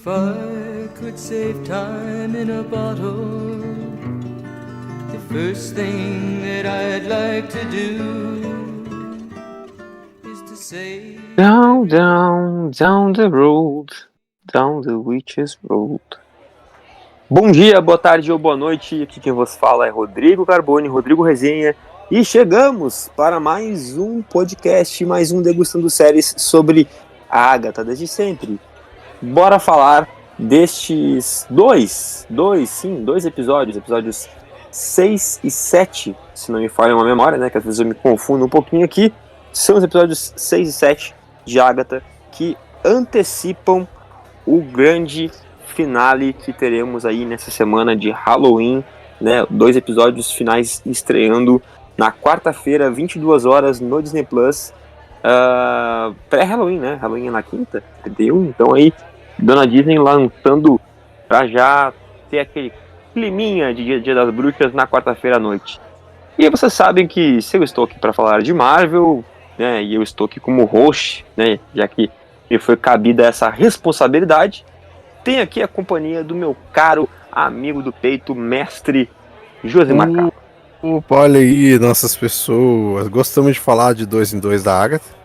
If I could save time in a bottle, the first thing that I'd like to do is to say Down, down, down the road, down the witch's road. Bom dia, boa tarde ou boa noite, aqui quem vos fala é Rodrigo Carboni, Rodrigo Resenha, e chegamos para mais um podcast, mais um Degustando Séries sobre a Agatha desde sempre. Bora falar destes dois episódios 6 e 7, se não me falha uma memória, né, que às vezes eu me confundo um pouquinho aqui. São os episódios 6 e 7 de Agatha que antecipam o grande finale que teremos aí nessa semana de Halloween, né? 2 episódios finais estreando na quarta-feira, 22 horas, no Disney Plus. Pré-Halloween, né? Halloween é na quinta, 31. Então aí, Dona Disney lançando pra já ter aquele climinha de Dia das Bruxas na quarta-feira à noite. E vocês sabem que se eu estou aqui para falar de Marvel, né, e eu estou aqui como host, né, já que me foi cabida essa responsabilidade, tenho aqui a companhia do meu caro amigo do peito, mestre Josimar Carlos. Opa, olha aí, nossas pessoas. Gostamos de falar de 2 em 2 da Agatha.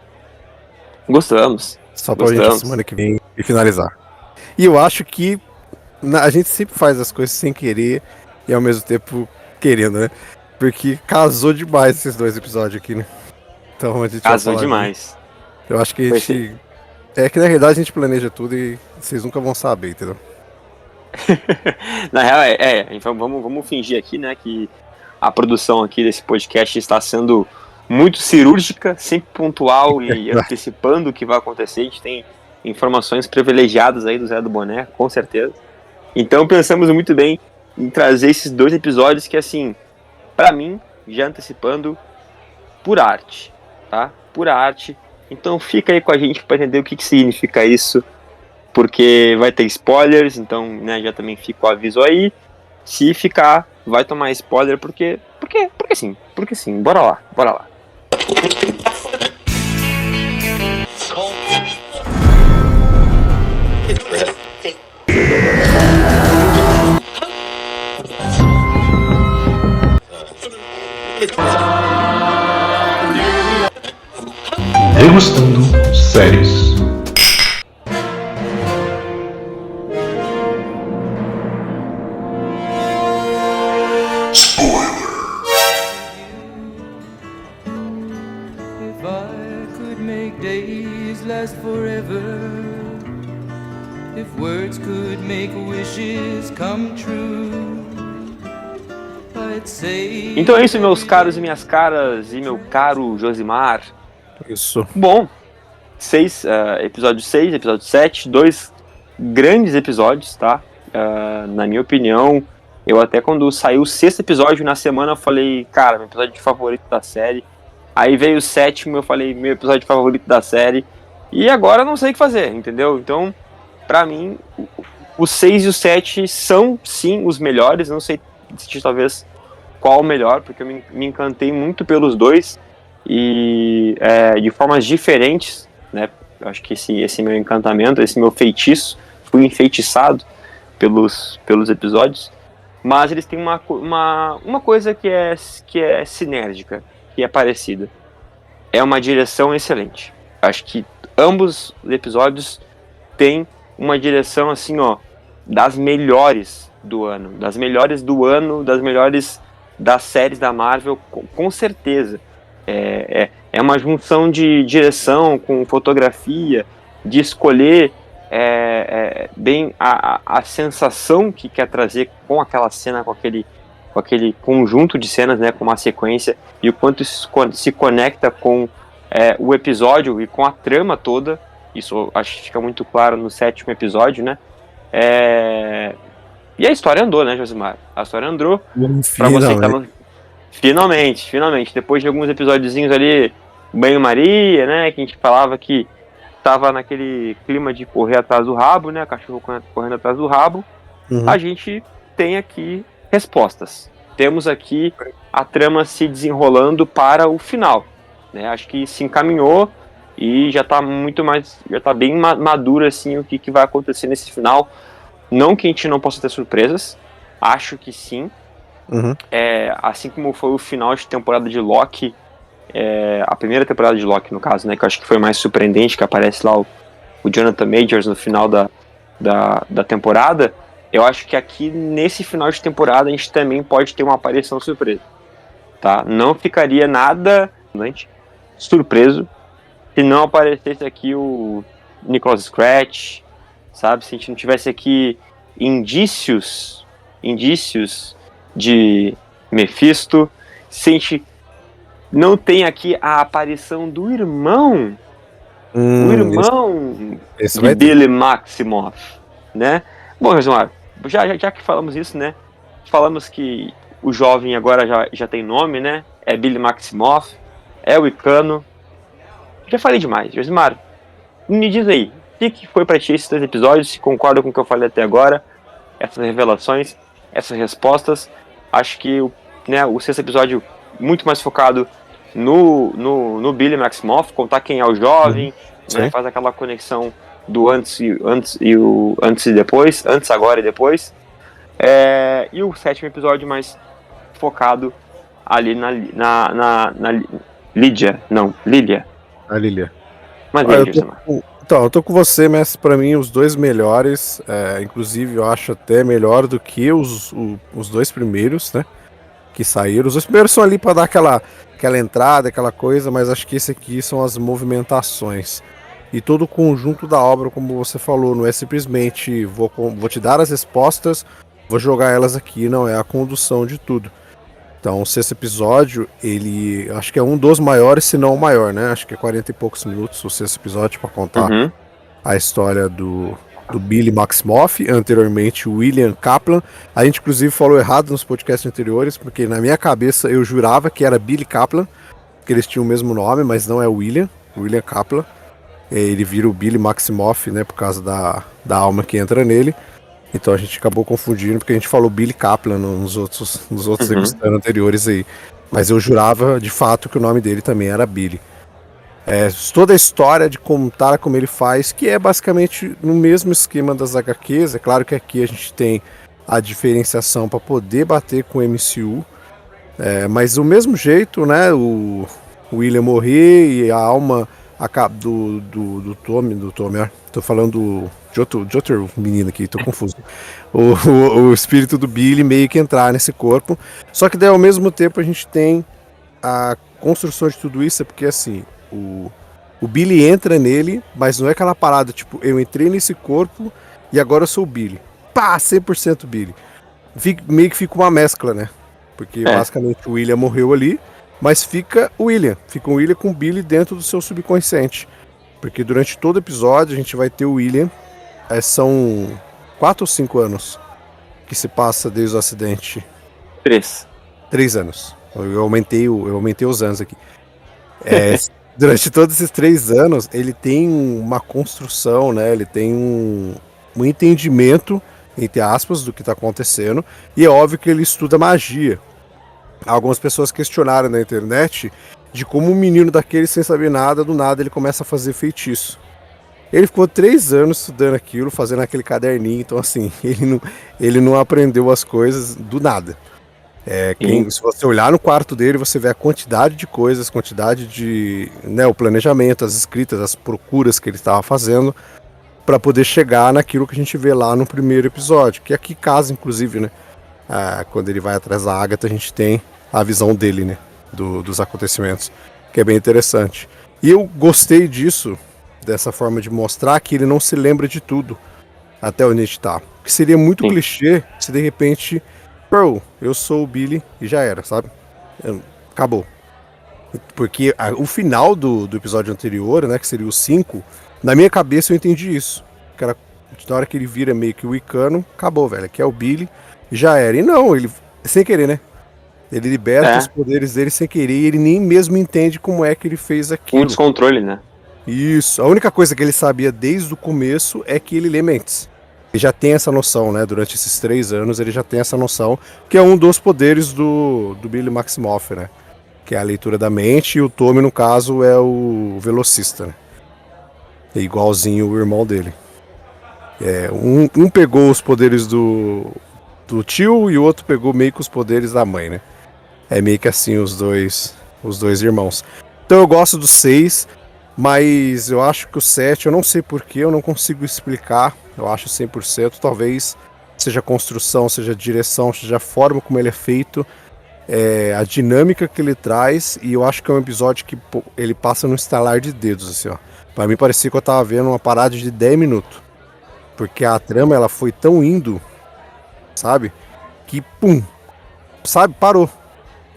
Gostamos. Só pra gente semana que vem e finalizar. E eu acho que a gente sempre faz as coisas sem querer e ao mesmo tempo querendo, né? Porque casou demais esses 2 episódios aqui, né? Então a gente casou demais. Eu acho que a gente... É que na realidade a gente planeja tudo e vocês nunca vão saber, entendeu? Na real, então vamos fingir aqui, né, que a produção aqui desse podcast está sendo muito cirúrgica, sempre pontual e antecipando o que vai acontecer. A gente tem informações privilegiadas aí do Zé do Boné, com certeza. Então pensamos muito bem em trazer esses 2 episódios que, assim, pra mim, já antecipando, pura arte, tá? Pura arte. Então fica aí com a gente para entender o que significa isso, porque vai ter spoilers, então, né, já também fica o aviso aí. Se ficar, vai tomar spoiler, porque sim, bora lá. Degustando séries. if I could make days last forever, if words could make wishes come true, I'd say. Então é isso, meus caros e minhas caras, e meu caro Josimar. Isso. Bom, episódio 6, episódio 7, 2 grandes episódios, tá? Na minha opinião, eu até quando saiu o 6º episódio na semana, eu falei, cara, meu episódio favorito da série. Aí veio o 7º, eu falei, meu episódio favorito da série. E agora eu não sei o que fazer, entendeu? Então, pra mim, o 6 e o 7 são, sim, os melhores. Eu não sei decidir, talvez, qual o melhor, porque eu me encantei muito pelos dois. E de formas diferentes, né? Eu acho que esse meu encantamento, esse meu feitiço, fui enfeitiçado pelos episódios, mas eles têm uma coisa que é sinérgica, que é parecida. É uma direção excelente. Acho que ambos os episódios têm uma direção assim, ó, das melhores do ano, das melhores das séries da Marvel, com certeza. É uma junção de direção com fotografia, de escolher bem a sensação que quer trazer com aquela cena, com aquele conjunto de cenas, né, com uma sequência, e o quanto isso se conecta com o episódio e com a trama toda. Isso acho que fica muito claro no 7º episódio, né? E a história andou, né, Josimar? A história andou pra você que tá no... Finalmente, depois de alguns episódiozinhos ali, banho-maria, né, que a gente falava que tava naquele clima de correr atrás do rabo, né, cachorro correndo atrás do rabo, A gente tem aqui respostas. Temos aqui a trama se desenrolando para o final, né, acho que se encaminhou e já tá muito mais, já tá bem maduro assim o que vai acontecer nesse final. Não que a gente não possa ter surpresas, acho que sim. Uhum. Assim como foi o final de temporada de Loki, a primeira temporada de Loki no caso, né, que eu acho que foi mais surpreendente, que aparece lá o Jonathan Majors no final da temporada. Eu acho que aqui nesse final de temporada a gente também pode ter uma aparição surpresa, tá? Não ficaria nada surpreso se não aparecesse aqui o Nicholas Scratch, sabe? Se a gente não tivesse aqui indícios de Mephisto, se a gente não tem aqui a aparição do irmão, o irmão esse de vai ter. Billy Maximoff, né? Bom, Resumar, já que falamos isso, né? Falamos que o jovem agora já tem nome, né? É Billy Maximoff, é o Icano. Já falei demais, Josimar. Me diz aí, o que foi pra ti esses 2 episódios? Se concorda com o que eu falei até agora? Essas revelações, essas respostas. Acho que o 6º episódio muito mais focado no Billy Maximoff, contar quem é o jovem, né, faz aquela conexão do antes e depois, antes, agora e depois. E o 7º episódio mais focado ali na Lilia. A Lilia. Mas Olha, ele, eu tô com você, mas pra mim os 2 melhores, inclusive eu acho até melhor do que os 2 primeiros, né, que saíram. Os 2 primeiros são ali pra dar aquela entrada, aquela coisa, mas acho que esse aqui são as movimentações. E todo o conjunto da obra, como você falou, não é simplesmente vou te dar as respostas, vou jogar elas aqui, não, é a condução de tudo. Então, o 6º episódio, ele acho que é um dos maiores, se não o maior, né? Acho que é 40 e poucos minutos o 6º episódio para contar a história do Billy Maximoff, anteriormente o William Kaplan. A gente, inclusive, falou errado nos podcasts anteriores, porque na minha cabeça eu jurava que era Billy Kaplan, que eles tinham o mesmo nome, mas não é o William Kaplan. Ele vira o Billy Maximoff, né, por causa da alma que entra nele. Então a gente acabou confundindo, porque a gente falou Billy Kaplan nos outros episódios anteriores aí. Mas eu jurava, de fato, que o nome dele também era Billy. Toda a história de contar como ele faz, que é basicamente no mesmo esquema das HQs. É claro que aqui a gente tem a diferenciação para poder bater com o MCU. Mas do mesmo jeito, né, o William morrer e a alma do Tommy, tô falando de outro menino aqui, tô confuso. O espírito do Billy meio que entrar nesse corpo. Só que daí ao mesmo tempo a gente tem a construção de tudo isso, porque assim, o Billy entra nele, mas não é aquela parada, tipo, eu entrei nesse corpo e agora eu sou o Billy. Pá, 100% Billy. Meio que fica uma mescla, né? Porque basicamente o William morreu ali, mas fica o William com o Billy dentro do seu subconsciente. Porque durante todo o episódio a gente vai ter o William. São 4 ou 5 anos que se passa desde o acidente. 3 anos. Eu aumentei os anos aqui. Durante todos esses 3 anos, ele tem uma construção, né? Ele tem um entendimento, entre aspas, do que está acontecendo. E é óbvio que ele estuda magia. Algumas pessoas questionaram na internet de como um menino daquele, sem saber nada, do nada ele começa a fazer feitiço. Ele ficou 3 anos estudando aquilo, fazendo aquele caderninho, então assim, ele não aprendeu as coisas do nada. Se você olhar no quarto dele, você vê a quantidade de coisas, quantidade de, né, o planejamento, as escritas, as procuras que ele estava fazendo para poder chegar naquilo que a gente vê lá no primeiro episódio, que aqui casa, inclusive, né? Quando ele vai atrás da Agatha, a gente tem a visão dele, né? Dos acontecimentos, que é bem interessante. E eu gostei disso, dessa forma de mostrar que ele não se lembra de tudo até onde a gente tá. Que seria muito clichê se de repente, eu sou o Billy e já era, sabe? Acabou. Porque o final do episódio anterior, né, que seria o 5, na minha cabeça eu entendi isso. Que era, na hora que ele vira meio que o Icano, acabou, velho. Aqui é o Billy e já era. E não, ele, sem querer, né? Ele liberta os poderes dele sem querer e ele nem mesmo entende como é que ele fez aquilo. Um descontrole, né? Isso. A única coisa que ele sabia desde o começo é que ele lê mentes. Ele já tem essa noção, né? Durante esses 3 anos ele já tem essa noção, que é um dos poderes do Billy Maximoff, né? Que é a leitura da mente, e o Tommy, no caso, é o velocista, né? É igualzinho o irmão dele. Um pegou os poderes do tio e o outro pegou meio que os poderes da mãe, né? É meio que assim os dois irmãos. Então eu gosto do 6, mas eu acho que o 7, eu não sei porquê, eu não consigo explicar. Eu acho 100%, talvez seja a construção, seja a direção, seja a forma como ele é feito, a dinâmica que ele traz, e eu acho que é um episódio que ele passa no estalar de dedos, assim, ó. Pra mim parecia que eu tava vendo uma parada de 10 minutos. Porque a trama, ela foi tão indo, sabe? Que, pum, sabe, parou.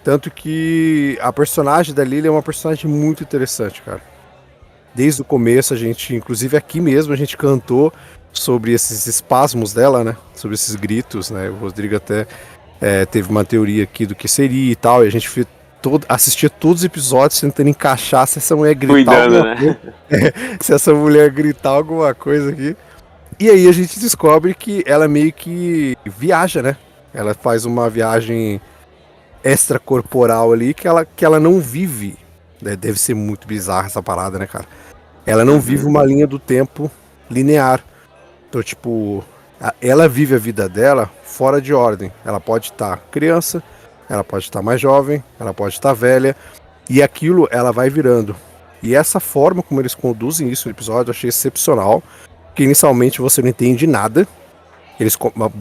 Tanto que a personagem da Lily é uma personagem muito interessante, cara. Desde o começo, a gente, inclusive aqui mesmo, a gente cantou sobre esses espasmos dela, né? Sobre esses gritos, né? O Rodrigo até teve uma teoria aqui do que seria e tal, e a gente assistia todos os episódios tentando encaixar se essa mulher gritar Cuidando, alguma coisa, se essa mulher gritar alguma coisa aqui. E aí a gente descobre que ela meio que viaja, né? Ela faz uma viagem extracorporal ali que ela não vive. Deve ser muito bizarra essa parada, né, cara? Ela não vive uma linha do tempo linear. Então, tipo, ela vive a vida dela fora de ordem. Ela pode estar criança, ela pode estar mais jovem, ela pode estar velha. E aquilo ela vai virando. E essa forma como eles conduzem isso no episódio eu achei excepcional. Que inicialmente você não entende nada.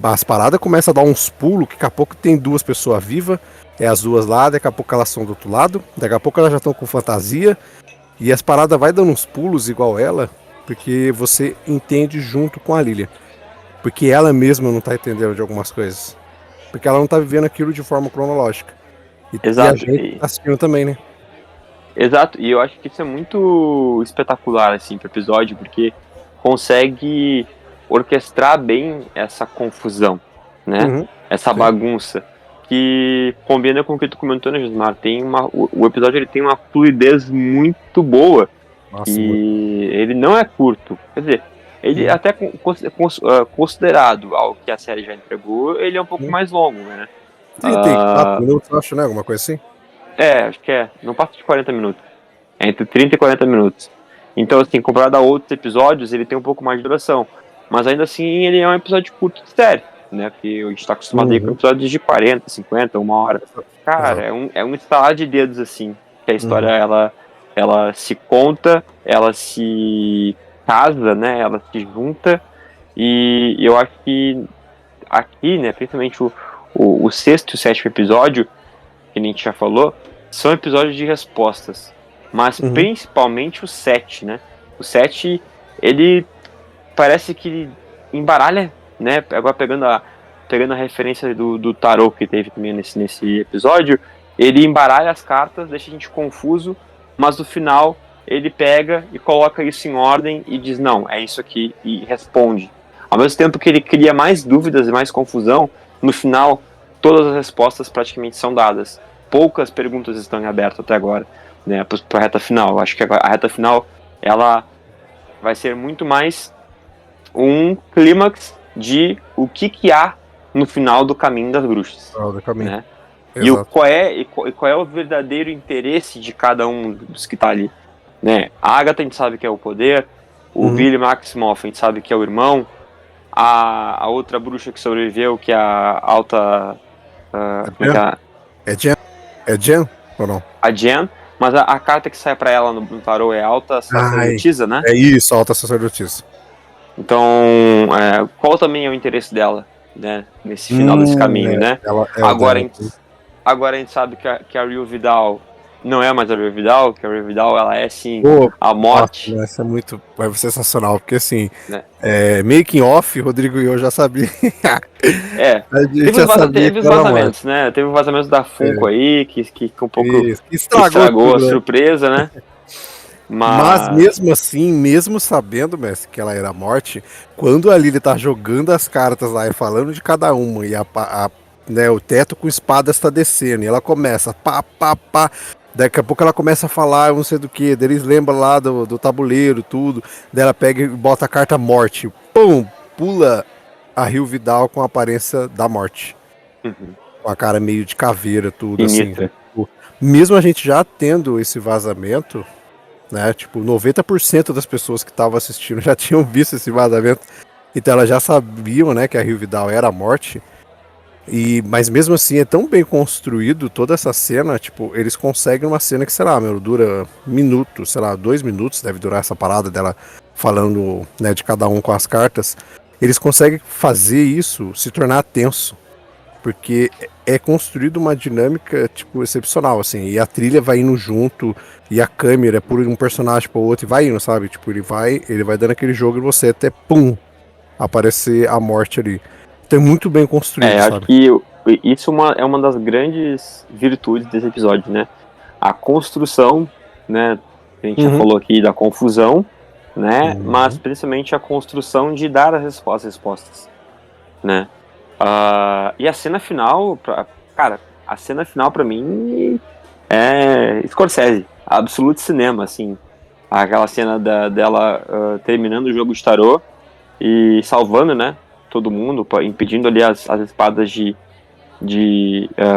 As paradas começam a dar uns pulos, que daqui a pouco tem duas pessoas vivas, as duas lá, daqui a pouco elas são do outro lado, daqui a pouco elas já estão com fantasia, e as paradas vai dando uns pulos igual ela, porque você entende junto com a Lilia. Porque ela mesma não tá entendendo de algumas coisas. Porque ela não tá vivendo aquilo de forma cronológica. Exato. E a gente tá assistindo também, né? Exato, e eu acho que isso é muito espetacular, assim, pro episódio, porque consegue orquestrar bem essa confusão, né? Uhum. Essa Sim. bagunça, que combina com o que tu comentou, né, Gismar? O episódio ele tem uma fluidez muito boa, Nossa, e ele não é curto. Quer dizer, ele até considerado ao que a série já entregou, ele é um pouco mais longo, né? 34 minutos, eu acho, né? Alguma coisa assim? Acho que não passa de 40 minutos. É entre 30 e 40 minutos. Então, assim, comparado a outros episódios, ele tem um pouco mais de duração. Mas ainda assim, ele é um episódio curto de série, né? Porque a gente tá acostumado aí com episódios de 40, 50, uma hora. Cara, é um estalar de dedos, assim. Que a história, ela se conta, ela se casa, né? Ela se junta. E eu acho que aqui, né? Principalmente o sexto e o sétimo episódio, que a gente já falou, são episódios de respostas. Mas principalmente o 7, né? O 7, ele parece que embaralha, né? Agora pegando a referência do tarot que teve também nesse episódio, ele embaralha as cartas, deixa a gente confuso, mas no final ele pega e coloca isso em ordem e diz, não, é isso aqui, e responde. Ao mesmo tempo que ele cria mais dúvidas e mais confusão, no final todas as respostas praticamente são dadas. Poucas perguntas estão em aberto até agora, né, para a reta final. Eu acho que a reta final ela vai ser muito mais um clímax de o que há no final do Caminho das Bruxas. Do caminho. Né? E qual é o verdadeiro interesse de cada um dos que está ali. Né? A Agatha a gente sabe que é o poder, o Billy Maximoff a gente sabe que é o irmão, a outra bruxa que sobreviveu, que é a alta... É Jen ou não? A Jen, mas a carta que sai pra ela no tarô é alta sacerdotisa, né? É isso, alta sacerdotisa. Então, qual também é o interesse dela, né? Nesse final desse caminho, né? Agora a gente sabe que a Rio Vidal não é mais a Rio Vidal, que a Rio Vidal ela é sim a morte. Nossa, vai ser sensacional, porque assim, making off, Rodrigo e eu já sabia. Teve os vazamentos, né? Teve o vazamento da Funko aí, que um pouco estragou a surpresa, né? Mas mesmo assim, mesmo sabendo, mestre, que ela era a morte, quando a Lily tá jogando as cartas lá e falando de cada uma, e né, o teto com espadas tá descendo, e ela começa pá. Daqui a pouco ela começa a falar, eu não sei do que, daí eles lembram lá do tabuleiro, tudo. Daí ela pega e bota a carta morte. Pum! Pula a Rio Vidal com a aparência da morte. Com a cara meio de caveira, tudo assim. Mesmo a gente já tendo esse vazamento, né? Tipo, 90% das pessoas que estavam assistindo já tinham visto esse vazamento. Então elas já sabiam, né, que a Rio Vidal era a morte. Mas mesmo assim é tão bem construído toda essa cena, tipo, eles conseguem uma cena que, sei lá, meu, dura minutos, sei lá, 2 minutos deve durar essa parada dela falando, né, de cada um com as cartas. Eles conseguem fazer isso se tornar tenso, porque é construído uma dinâmica, tipo, excepcional, assim, e a trilha vai indo junto, e a câmera é por um personagem para o outro e vai indo, sabe? Tipo, ele vai dando aquele jogo e você até, pum, aparecer a morte ali. Então é muito bem construído, Acho sabe? que isso é uma das grandes virtudes desse episódio, né? A construção, né? A gente já falou aqui da confusão, né? Mas principalmente a construção de dar as respostas, né? E a cena final, cara, a cena final pra mim é Scorsese, absoluto cinema, assim. Aquela cena dela terminando o jogo de tarô e salvando, né? Todo mundo, impedindo ali as espadas de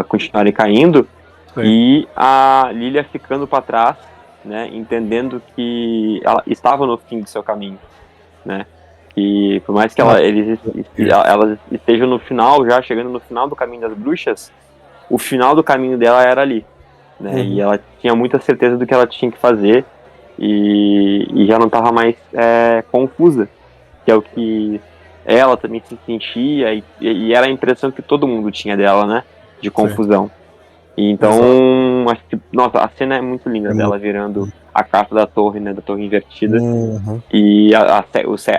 continuarem caindo. Sim. E a Lilia ficando para trás, né? Entendendo que ela estava no fim do seu caminho, né? E por mais que eles estejam no final, já chegando no final do caminho das bruxas, o final do caminho dela era ali, né? E ela tinha muita certeza do que ela tinha que fazer e já não estava mais confusa, que é o que ela também se sentia e era a impressão que todo mundo tinha dela, né? De confusão. E então, acho que, nossa, a cena é muito linda dela virando a carta da torre, né? Da torre invertida. E a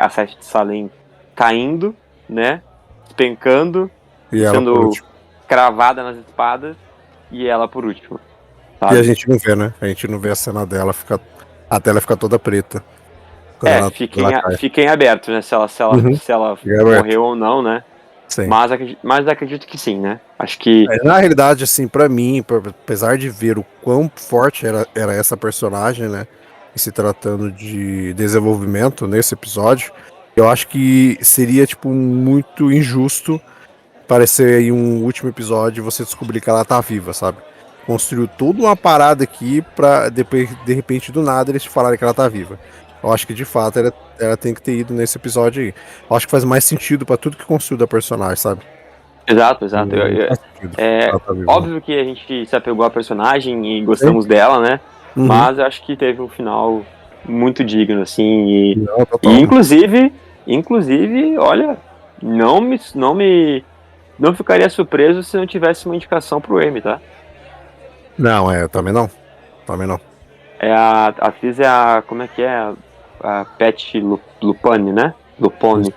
Sete de Salem caindo, né? Despencando, E ela por sendo último. cravada nas espadas, e ela por último. E a gente não vê, né? A gente não vê a cena dela, a tela fica toda preta. Fiquem abertos, né? Se ela morreu ou não, né? Sim. Mas acredito que sim, né? Acho que. Na realidade, assim, pra mim, apesar de ver o quão forte era essa personagem, né? E se tratando de desenvolvimento nesse episódio, eu acho que seria, tipo, muito injusto parecer aí um último episódio e você descobrir que ela tá viva, sabe? Construiu toda uma parada aqui pra depois, de repente, do nada, eles te falarem que ela tá viva. Eu acho que, de fato, ela tem que ter ido nesse episódio aí. Eu acho que faz mais sentido pra tudo que construiu da personagem, sabe? Exato. Óbvio que a gente se apegou à personagem e gostamos dela, né? Mas eu acho que teve um final muito digno, assim. E inclusive, olha, não ficaria surpreso se não tivesse uma indicação pro Emmy, tá? Não, também não. Também não. A atriz como é que é? A Pat Lupone, né? Lupone.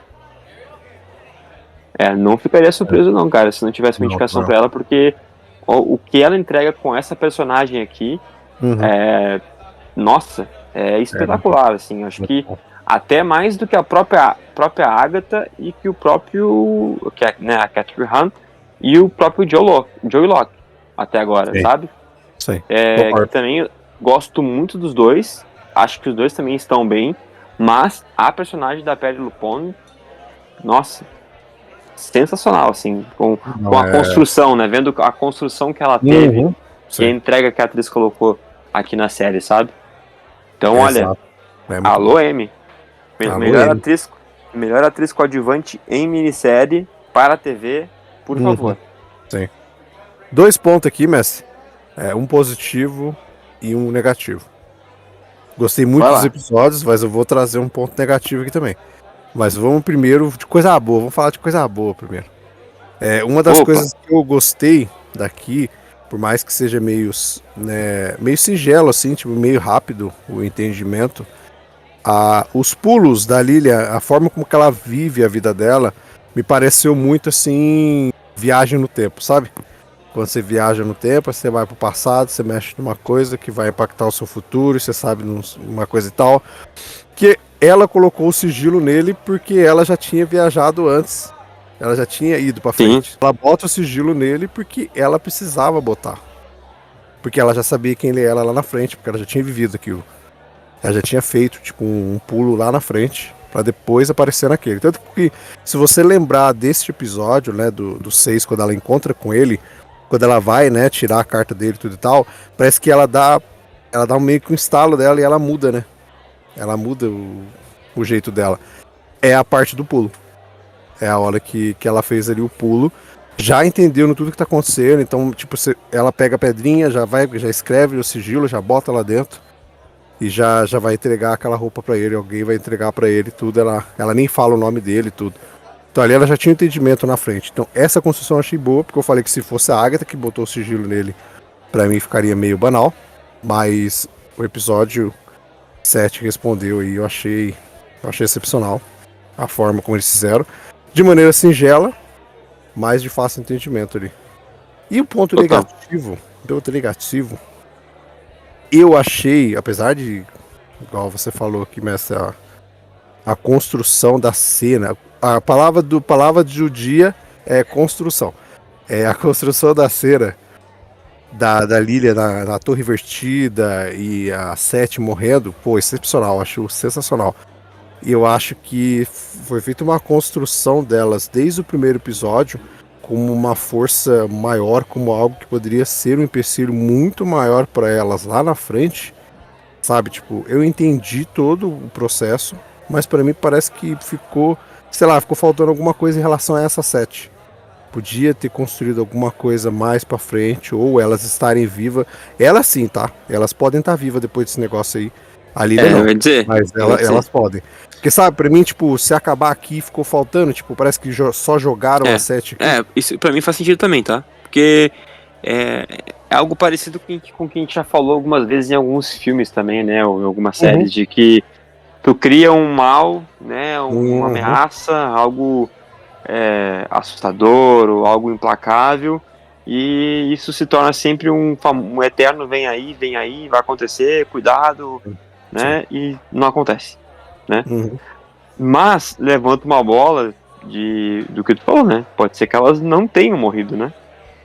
Não ficaria surpreso não, cara, se não tivesse uma indicação pra ela, porque o que ela entrega com essa personagem aqui é espetacular, assim. Acho que até mais do que a própria Agatha e que o próprio, né, a Catherine Hunt e o próprio Joey Locke até agora, sabe? Sim. Que também gosto muito dos dois, acho que os dois também estão bem, mas a personagem da Patty Lupone, nossa, sensacional, assim, com a construção, né, vendo a construção que ela teve e a entrega que a atriz colocou aqui na série, sabe? Então, olha, alô, Emmy, melhor atriz coadjuvante em minissérie para a TV, por favor. Sim. 2 pontos aqui, mestre. Um positivo e um negativo. Gostei muito dos episódios, mas eu vou trazer um ponto negativo aqui também. Mas vamos primeiro de coisa boa, vamos falar de coisa boa primeiro. Uma das coisas que eu gostei daqui, por mais que seja meio singelo, assim, tipo, meio rápido o entendimento, os pulos da Lilia, a forma como que ela vive a vida dela, me pareceu muito assim, viagem no tempo, sabe? Quando você viaja no tempo, você vai pro passado, você mexe numa coisa que vai impactar o seu futuro, você sabe uma coisa e tal. Que ela colocou o sigilo nele porque ela já tinha viajado antes. Ela já tinha ido pra frente. Ela bota o sigilo nele porque ela precisava botar. Porque ela já sabia quem ele era lá na frente, porque ela já tinha vivido aquilo. Ela já tinha feito, tipo, um pulo lá na frente pra depois aparecer naquele. Tanto que, se você lembrar desse episódio, né, do 6, quando ela encontra com ele, quando ela vai, né, tirar a carta dele e tudo e tal, parece que ela dá ela dá meio que um estalo dela e ela muda, né? Ela muda o jeito dela. É a parte do pulo. É a hora que ela fez ali o pulo. Já entendeu no tudo que tá acontecendo. Então, tipo, ela pega a pedrinha, já escreve o sigilo, já bota lá dentro. E já vai entregar aquela roupa pra ele. Alguém vai entregar pra ele tudo. Ela nem fala o nome dele e tudo. Então ali ela já tinha um entendimento na frente. Então essa construção eu achei boa, porque eu falei que se fosse a Agatha que botou o sigilo nele, pra mim ficaria meio banal. Mas o episódio 7 respondeu e eu achei excepcional a forma como eles fizeram. De maneira singela, mas de fácil entendimento ali. E o ponto Total. negativo, eu achei, apesar de, igual você falou aqui, mestre, a construção da cena, a palavra do dia é construção. É a construção da cena da Lilia na torre invertida e a Sete morrendo, pô, excepcional, acho sensacional. E eu acho que foi feita uma construção delas desde o primeiro episódio como uma força maior, como algo que poderia ser um empecilho muito maior para elas lá na frente, sabe? Tipo, eu entendi todo o processo, mas para mim parece que ficou, sei lá, ficou faltando alguma coisa em relação a essa Sete. Podia ter construído alguma coisa mais pra frente, ou elas estarem vivas. Elas sim, tá? Elas podem estar vivas depois desse negócio aí. A Lilia não, eu ia dizer. mas elas podem. Porque sabe, pra mim, tipo, se acabar aqui ficou faltando, tipo, parece que só jogaram a Sete aqui. Isso pra mim faz sentido também, tá? Porque é algo parecido com o que a gente já falou algumas vezes em alguns filmes também, né? Ou em algumas séries, de que tu cria um mal, né? Uma ameaça, algo assustador ou algo implacável, e isso se torna sempre um eterno vem aí, vai acontecer, cuidado, né? E não acontece, né? Mas levanta uma bola do que tu falou, né? Pode ser que elas não tenham morrido, né?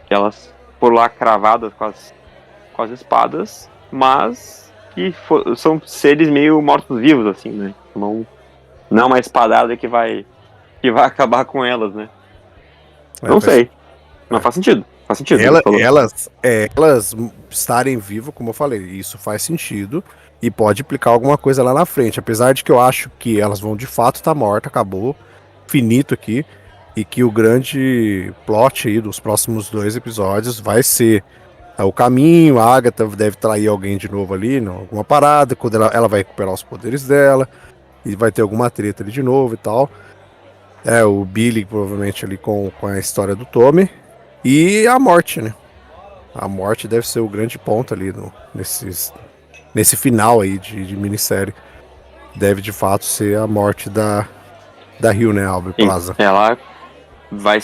Que elas foram lá cravadas com as espadas, mas que são seres meio mortos-vivos, assim, né? Não é uma espadada que vai acabar com elas, né? Não sei. Mas faz sentido. Faz sentido. Elas estarem vivas, como eu falei, isso faz sentido e pode implicar alguma coisa lá na frente. Apesar de que eu acho que elas vão de fato estar mortas, acabou, finito aqui, e que o grande plot aí dos próximos 2 episódios vai ser o caminho. A Agatha deve trair alguém de novo ali, alguma parada, quando ela vai recuperar os poderes dela, e vai ter alguma treta ali de novo e tal. O Billy provavelmente ali com a história do Tommy. E a morte, né? A morte deve ser o grande ponto ali nesse final aí de minissérie. Deve de fato ser a morte da Rio, né, Aubrey Plaza. Ela vai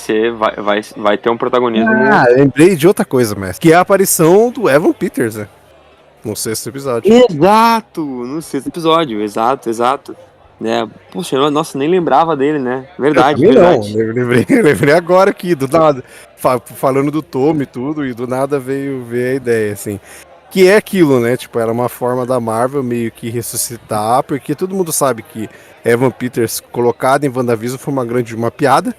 ter um protagonismo. Lembrei de outra coisa, mestre. Que é a aparição do Evan Peters, né? No 6º episódio. Exato! No 6º episódio, exato. Né? Puxa, nossa, nem lembrava dele, né? Verdade. Não, lembrei agora aqui, do nada, falando do Tommy e tudo, e do nada veio a ideia, assim. Que é aquilo, né? Tipo, era uma forma da Marvel meio que ressuscitar, porque todo mundo sabe que Evan Peters colocado em WandaVision foi uma piada,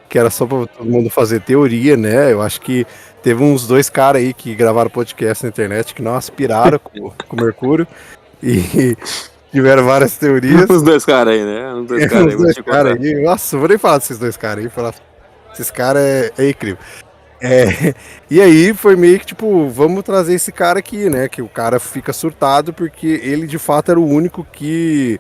que era só pra todo mundo fazer teoria, né? Eu acho que teve uns 2 caras aí que gravaram podcast na internet que não aspiraram com o Mercúrio, e tiveram várias teorias. Os 2 caras aí, né? Os 2 caras aí. Nossa, eu vou nem falar desses 2 caras aí. Esses caras é incrível. E aí foi meio que tipo, vamos trazer esse cara aqui, né? Que o cara fica surtado porque ele de fato era o único que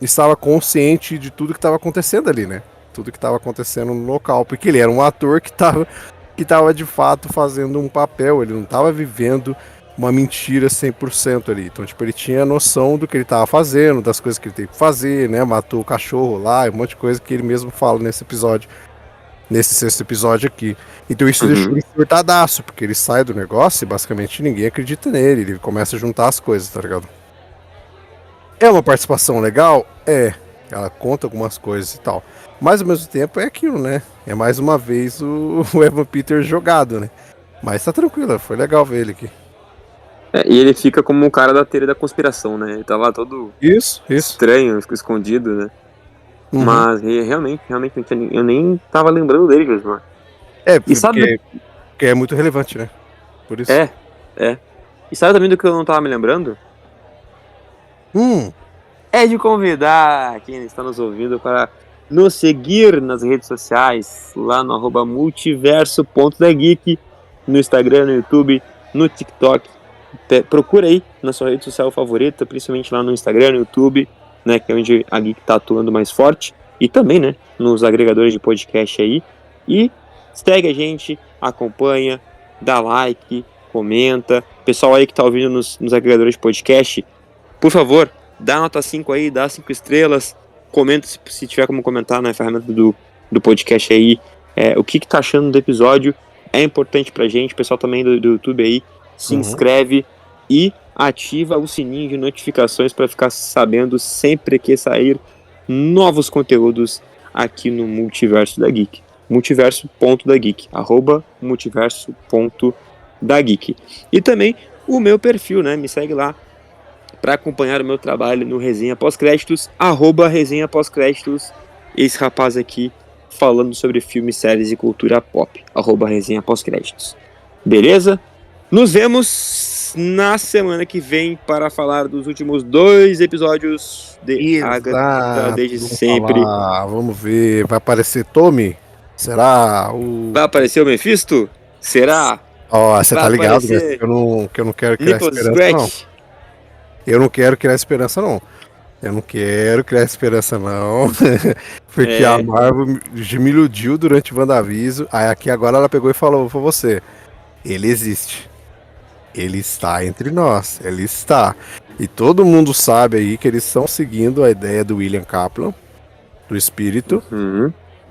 estava consciente de tudo que estava acontecendo ali, né? Tudo que estava acontecendo no local. Porque ele era um ator que tava de fato fazendo um papel, ele não estava vivendo uma mentira 100% ali. Então, tipo, ele tinha noção do que ele tava fazendo, das coisas que ele tem que fazer, né? Matou o cachorro lá, um monte de coisa que ele mesmo fala nesse episódio. Nesse 6º episódio aqui. Então isso deixou ele surtadaço, porque ele sai do negócio e basicamente ninguém acredita nele. Ele começa a juntar as coisas, tá ligado? É uma participação legal? Ela conta algumas coisas e tal. Mas ao mesmo tempo é aquilo, né? É mais uma vez o Evan Peters jogado, né? Mas tá tranquilo, foi legal ver ele aqui. E ele fica como um cara da teoria da conspiração, né? Ele tava todo estranho, escondido, né? Mas realmente, eu nem tava lembrando dele mesmo. Porque é muito relevante, né? Por isso. E sabe também do que eu não tava me lembrando? Hum, É de convidar quem está nos ouvindo para nos seguir nas redes sociais, lá no @multiverso.dageek, no Instagram, no YouTube, no TikTok. Procura aí na sua rede social favorita, principalmente lá no Instagram, no YouTube, né, que é onde a Geek está atuando mais forte, e também, né, nos agregadores de podcast aí. E segue a gente, acompanha, dá like, comenta. Pessoal aí que está ouvindo nos agregadores de podcast, por favor, dá nota 5 aí, dá 5 estrelas, comenta se tiver como comentar na ferramenta do podcast aí, o que tá achando do episódio, é importante pra gente, o pessoal também do YouTube aí, se inscreve e ativa o sininho de notificações para ficar sabendo sempre que sair novos conteúdos aqui no Multiverso da Geek. Multiverso.dageek, @multiverso.dageek. E também o meu perfil, né? Me segue lá para acompanhar o meu trabalho no Resenha Pós-Créditos, @Resenha Pós-Créditos. Esse rapaz aqui falando sobre filmes, séries e cultura pop, @Resenha Pós-Créditos. Beleza? Nos vemos na semana que vem para falar dos últimos 2 episódios de Agatha Desde Sempre. Vamos ver, vai aparecer Tommy? Será o... Vai aparecer o Mephisto? Será? Ó, você Vai tá ligado, né? aparecer Que eu não quero criar Nicholas esperança, não. Scratch? Eu não quero criar esperança, não. Eu não quero criar esperança, não. Porque a Marvel me iludiu durante o WandaVision. Aí aqui agora ela pegou e falou pra você: ele existe. Ele está entre nós. Ele está. E todo mundo sabe aí que eles estão seguindo a ideia do William Kaplan, do espírito.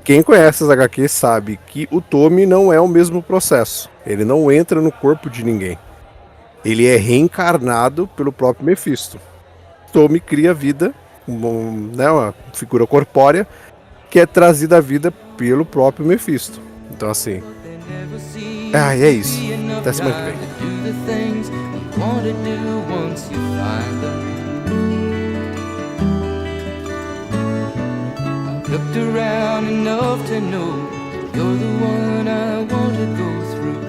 Quem conhece as HQs sabe que o Tommy não é o mesmo processo. Ele não entra no corpo de ninguém. Ele é reencarnado pelo próprio Mephisto. Tommy cria vida, uma figura corpórea, que é trazida à vida pelo próprio Mephisto. Então assim... e é isso. Até semana que vem. Looked around enough to know you're the one I want to go through.